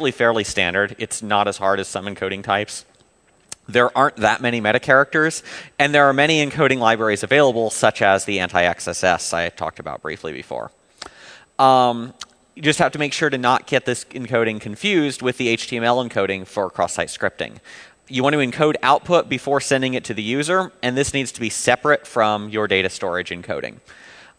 actually fairly standard. It's not as hard as some encoding types. There aren't that many meta characters, and there are many encoding libraries available, such as the anti-XSS I talked about briefly before. You just have to make sure to not get this encoding confused with the HTML encoding for cross-site scripting. You want to encode output before sending it to the user, and this needs to be separate from your data storage encoding.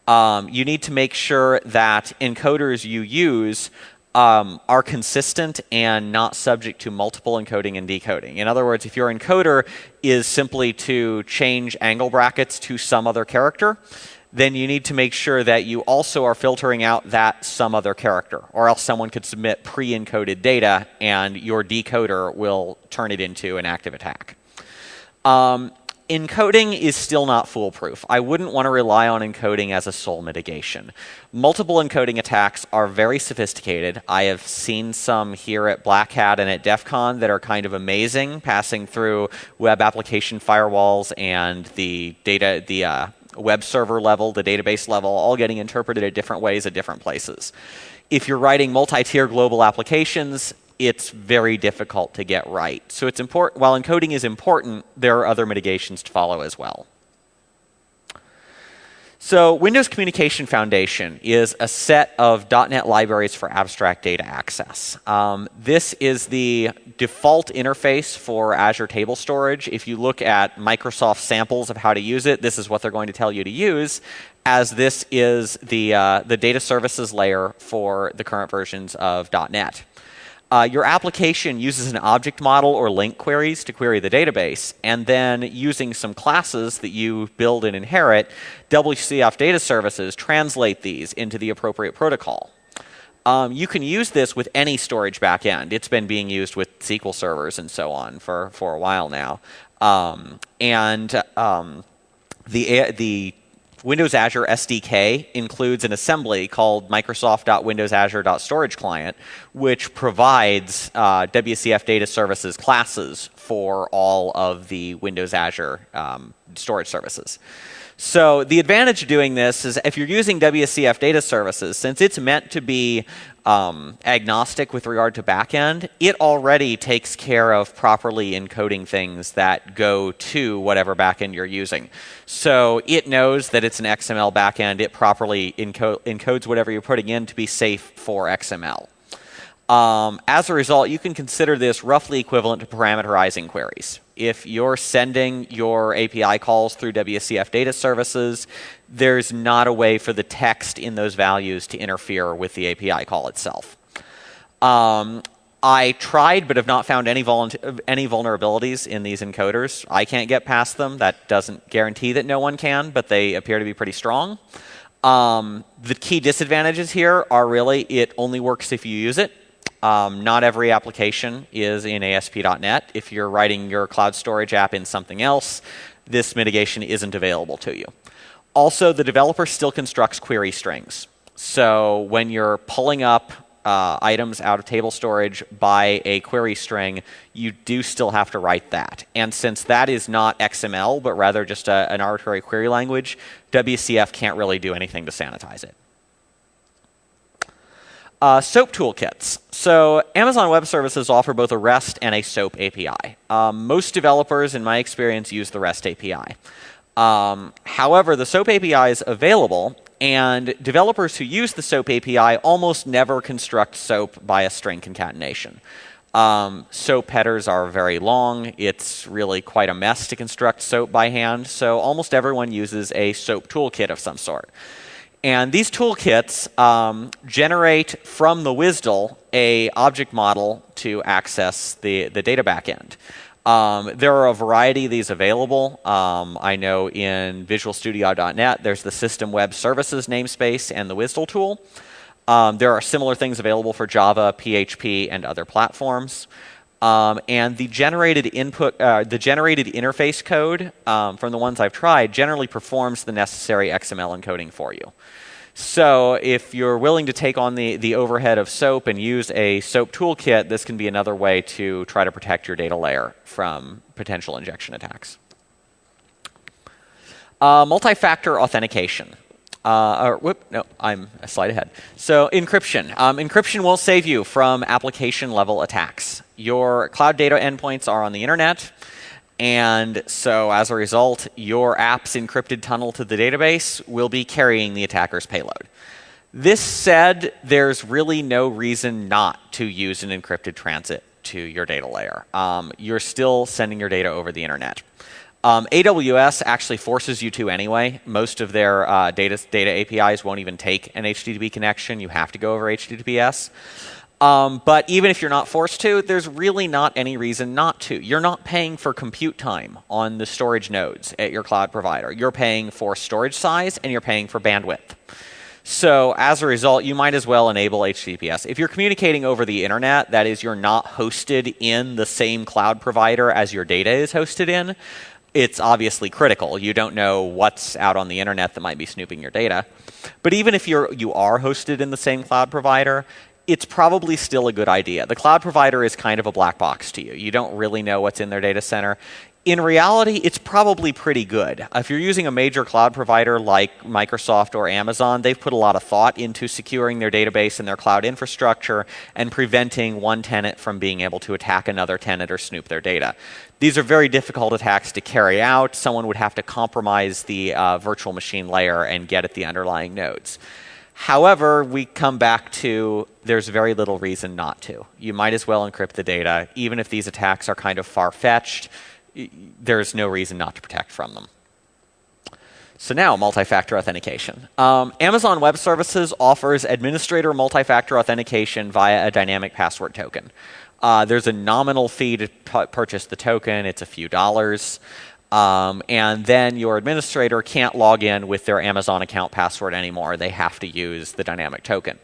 You need to make sure that encoders you use are consistent and not subject to multiple encoding and decoding. In other words, if your encoder is simply to change angle brackets to some other character, then you need to make sure that you also are filtering out that some other character, or else someone could submit pre-encoded data and your decoder will turn it into an active attack. Encoding is still not foolproof. I wouldn't want to rely on encoding as a sole mitigation. Multiple encoding attacks are very sophisticated. I have seen some here at Black Hat and at DEF CON that are kind of amazing, passing through web application firewalls and the web server level, the database level, all getting interpreted in different ways at different places. If you're writing multi-tier global applications, it's very difficult to get right. So it's important, while encoding is important, there are other mitigations to follow as well. So Windows Communication Foundation is a set of .NET libraries for abstract data access. This is the default interface for Azure Table Storage. If you look at Microsoft samples of how to use it, this is what they're going to tell you to use, as this is the data services layer for the current versions of .NET. Your application uses an object model or link queries to query the database, and then using some classes that you build and inherit, WCF data services translate these into the appropriate protocol. You can use this with any storage backend. It's been being used with SQL servers and so on for a while now. The Windows Azure SDK includes an assembly called Microsoft.WindowsAzure.StorageClient, which provides WCF data services classes for all of the Windows Azure storage services. So the advantage of doing this is if you're using WCF data services, since it's meant to be agnostic with regard to backend, it already takes care of properly encoding things that go to whatever backend you're using. So it knows that it's an XML backend. It properly encodes whatever you're putting in to be safe for XML. As a result, you can consider this roughly equivalent to parameterizing queries. If you're sending your API calls through WCF data services, there's not a way for the text in those values to interfere with the API call itself. I tried but have not found any vulnerabilities in these encoders. I can't get past them. That doesn't guarantee that no one can, but they appear to be pretty strong. The key disadvantages here are really it only works if you use it. Not every application is in ASP.NET. If you're writing your cloud storage app in something else, this mitigation isn't available to you. Also, the developer still constructs query strings. So when you're pulling up items out of table storage by a query string, you do still have to write that. And since that is not XML, but rather just an arbitrary query language, WCF can't really do anything to sanitize it. SOAP toolkits. So Amazon Web Services offer both a REST and a SOAP API. Most developers, in my experience, use the REST API. However, the SOAP API is available, and developers who use the SOAP API almost never construct SOAP by a string concatenation. SOAP headers are very long. It's really quite a mess to construct SOAP by hand, so almost everyone uses a SOAP toolkit of some sort. And these toolkits generate from the WSDL a object model to access the data backend. There are a variety of these available. I know in Visual Studio.NET there's the System Web Services namespace and the WSDL tool. There are similar things available for Java, PHP, and other platforms. And the generated interface code from the ones I've tried generally performs the necessary XML encoding for you. So if you're willing to take on the overhead of SOAP and use a SOAP toolkit, this can be another way to try to protect your data layer from potential injection attacks. Multi-factor authentication. No, I'm a slide ahead. So encryption. Encryption will save you from application level attacks. Your cloud data endpoints are on the internet, and so as a result, your app's encrypted tunnel to the database will be carrying the attacker's payload. This said, there's really no reason not to use an encrypted transit to your data layer. You're still sending your data over the internet. AWS actually forces you to anyway. Most of their data APIs won't even take an HTTP connection. You have to go over HTTPS. But even if you're not forced to, there's really not any reason not to. You're not paying for compute time on the storage nodes at your cloud provider. You're paying for storage size and you're paying for bandwidth. So as a result, you might as well enable HTTPS. If you're communicating over the internet, that is, you're not hosted in the same cloud provider as your data is hosted in, it's obviously critical. You don't know what's out on the internet that might be snooping your data. But even if you are hosted in the same cloud provider, it's probably still a good idea. The cloud provider is kind of a black box to you. You don't really know what's in their data center. In reality, it's probably pretty good. If you're using a major cloud provider like Microsoft or Amazon, they've put a lot of thought into securing their database and their cloud infrastructure and preventing one tenant from being able to attack another tenant or snoop their data. These are very difficult attacks to carry out. Someone would have to compromise the virtual machine layer and get at the underlying nodes. However, we come back to there's very little reason not to. You might as well encrypt the data. Even if these attacks are kind of far-fetched, there's no reason not to protect from them. So now, multi-factor authentication. Amazon Web Services offers administrator multi-factor authentication via a dynamic password token. There's a nominal fee to purchase the token. It's a few dollars. And then your administrator can't log in with their Amazon account password anymore. They have to use the dynamic token.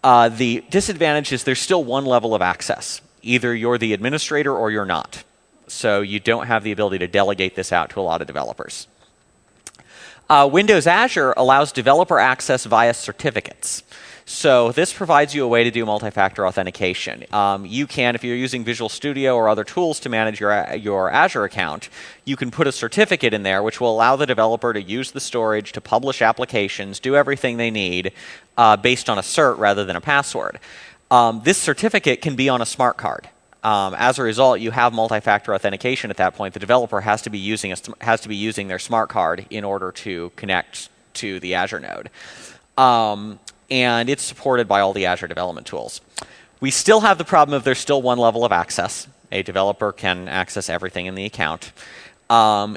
The disadvantage is there's still one level of access. Either you're the administrator or you're not. So you don't have the ability to delegate this out to a lot of developers. Windows Azure allows developer access via certificates. So this provides you a way to do multi-factor authentication. You can, if you're using Visual Studio or other tools to manage your Azure account, you can put a certificate in there which will allow the developer to use the storage to publish applications, do everything they need based on a cert rather than a password. This certificate can be on a smart card. As a result, you have multi-factor authentication at that point. The developer has to be using their smart card in order to connect to the Azure node. And it's supported by all the Azure development tools. We still have the problem of there's still one level of access. A developer can access everything in the account.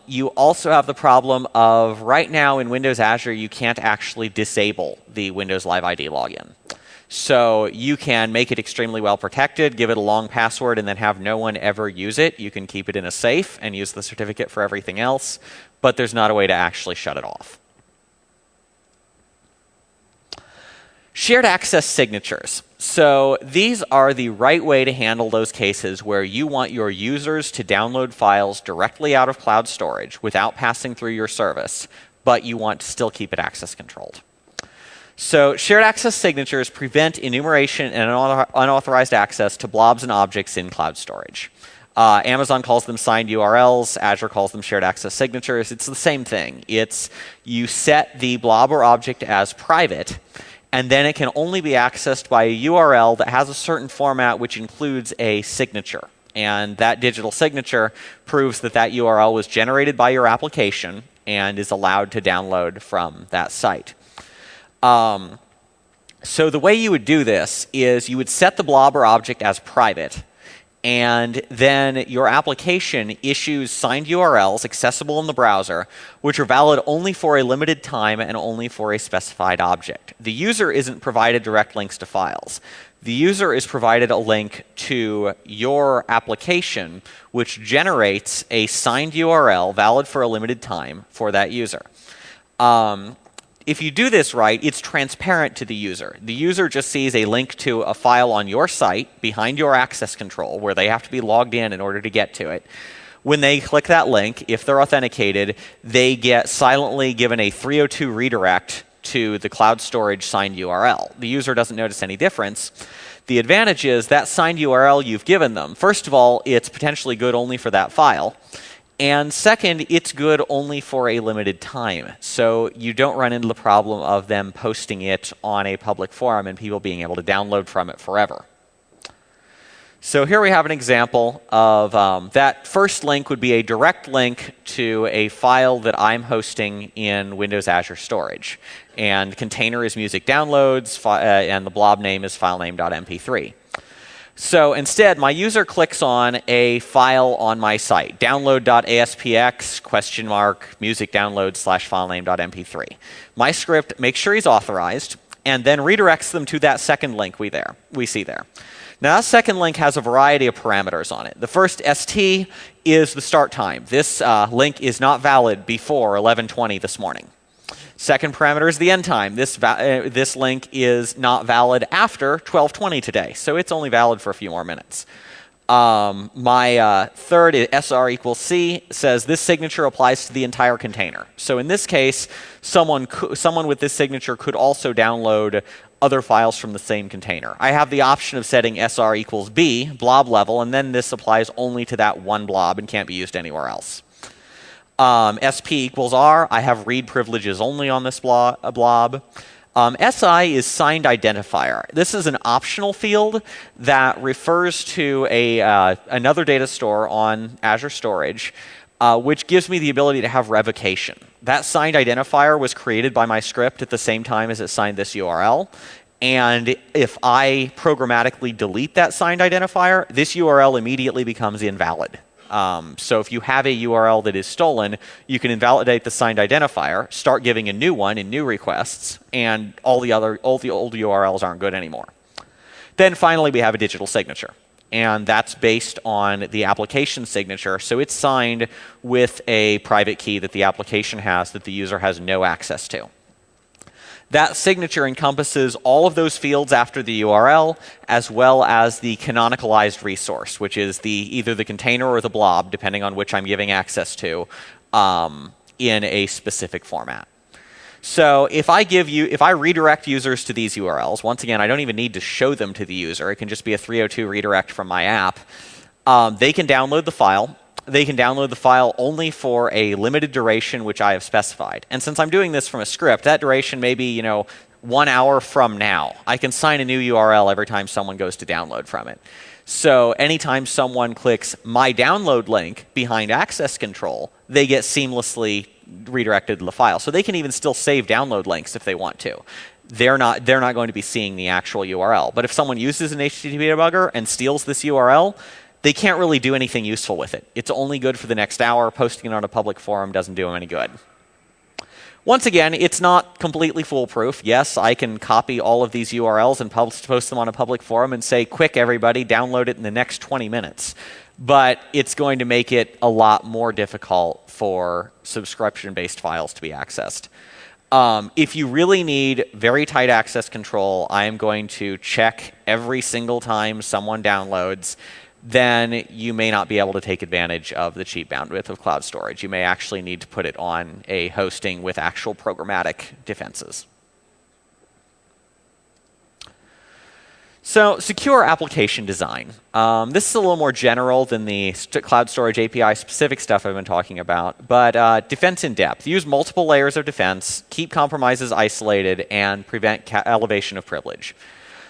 You also have the problem of right now in Windows Azure, you can't actually disable the Windows Live ID login. So you can make it extremely well protected, give it a long password, and then have no one ever use it. You can keep it in a safe and use the certificate for everything else, but there's not a way to actually shut it off. Shared access signatures. So these are the right way to handle those cases where you want your users to download files directly out of cloud storage without passing through your service, but you want to still keep it access controlled. So shared access signatures prevent enumeration and unauthorized access to blobs and objects in cloud storage. Amazon calls them signed URLs. Azure calls them shared access signatures. It's the same thing. It's you set the blob or object as private, and then it can only be accessed by a URL that has a certain format which includes a signature. And that digital signature proves that that URL was generated by your application and is allowed to download from that site. So the way you would do this is you would set the blob or object as private, and then your application issues signed URLs accessible in the browser, which are valid only for a limited time and only for a specified object. The user isn't provided direct links to files. The user is provided a link to your application, which generates a signed URL valid for a limited time for that user. If you do this right, it's transparent to the user. The user just sees a link to a file on your site behind your access control where they have to be logged in order to get to it. When they click that link, if they're authenticated, they get silently given a 302 redirect to the cloud storage signed URL. The user doesn't notice any difference. The advantage is that signed URL you've given them. First of all, it's potentially good only for that file. And second, it's good only for a limited time. So you don't run into the problem of them posting it on a public forum and people being able to download from it forever. So here we have an example of that first link would be a direct link to a file that I'm hosting in Windows Azure Storage. And the container is music downloads, and the blob name is filename.mp3. So instead, my user clicks on a file on my site, download.aspx, music download / filename.mp3. My script makes sure he's authorized and then redirects them to that second link we see there. Now, that second link has a variety of parameters on it. The first ST is the start time. This link is not valid before 11:20 this morning. Second parameter is the end time. This link is not valid after 12:20 today, so it's only valid for a few more minutes. My third is SR equals C says this signature applies to the entire container. So in this case, someone with this signature could also download other files from the same container. I have the option of setting SR equals B, blob level, and then this applies only to that one blob and can't be used anywhere else. SP equals R, I have read privileges only on this blob. SI is signed identifier. This is an optional field that refers to another data store on Azure Storage, which gives me the ability to have revocation. That signed identifier was created by my script at the same time as it signed this URL. And if I programmatically delete that signed identifier, this URL immediately becomes invalid. So if you have a URL that is stolen, you can invalidate the signed identifier, start giving a new one in new requests, and all the old URLs aren't good anymore. Then finally, we have a digital signature. And that's based on the application signature. So it's signed with a private key that the application has that the user has no access to. That signature encompasses all of those fields after the URL, as well as the canonicalized resource, which is either the container or the blob, depending on which I'm giving access to, in a specific format. So if I redirect users to these URLs, once again, I don't even need to show them to the user. It can just be a 302 redirect from my app. They can download the file. They can download the file only for a limited duration, which I have specified. And since I'm doing this from a script, that duration may be, 1 hour from now. I can sign a new URL every time someone goes to download from it. So anytime someone clicks my download link behind access control, they get seamlessly redirected to the file. So they can even still save download links if they want to. They're not going to be seeing the actual URL. But if someone uses an HTTP debugger and steals this URL, they can't really do anything useful with it. It's only good for the next hour. Posting it on a public forum doesn't do them any good. Once again, it's not completely foolproof. Yes, I can copy all of these URLs and post them on a public forum and say, quick, everybody, download it in the next 20 minutes. But it's going to make it a lot more difficult for subscription-based files to be accessed. If you really need very tight access control, I am going to check every single time someone downloads. Then you may not be able to take advantage of the cheap bandwidth of cloud storage. You may actually need to put it on a hosting with actual programmatic defenses. So secure application design. This is a little more general than the cloud storage API specific stuff I've been talking about, but defense in depth. Use multiple layers of defense, keep compromises isolated, and prevent elevation of privilege.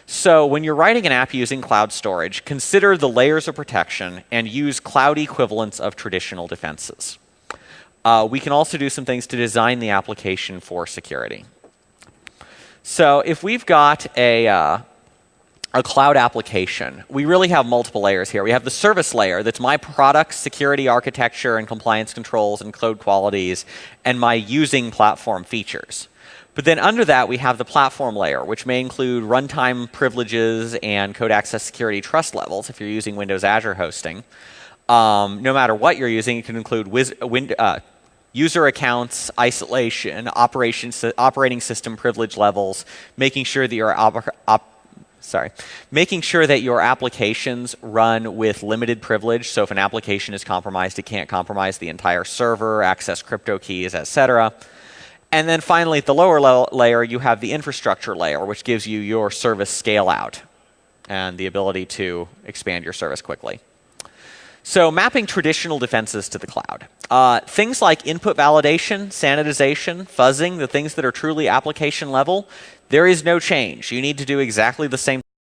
So when you're writing an app using cloud storage, consider the layers of protection and use cloud equivalents of traditional defenses. We can also do some things to design the application for security. So if we've got a cloud application, we really have multiple layers here. We have the service layer, that's my product security architecture and compliance controls and code qualities, and my using platform features. But then under that, we have the platform layer, which may include runtime privileges and code access security trust levels if you're using Windows Azure hosting. No matter what you're using, it can include user accounts, isolation, operating system privilege levels, making sure that your applications run with limited privilege. So if an application is compromised, it can't compromise the entire server, access crypto keys, etc. And then finally, at the lower layer, you have the infrastructure layer, which gives you your service scale out and the ability to expand your service quickly. So mapping traditional defenses to the cloud. Things like input validation, sanitization, fuzzing, the things that are truly application level, there is no change. You need to do exactly the same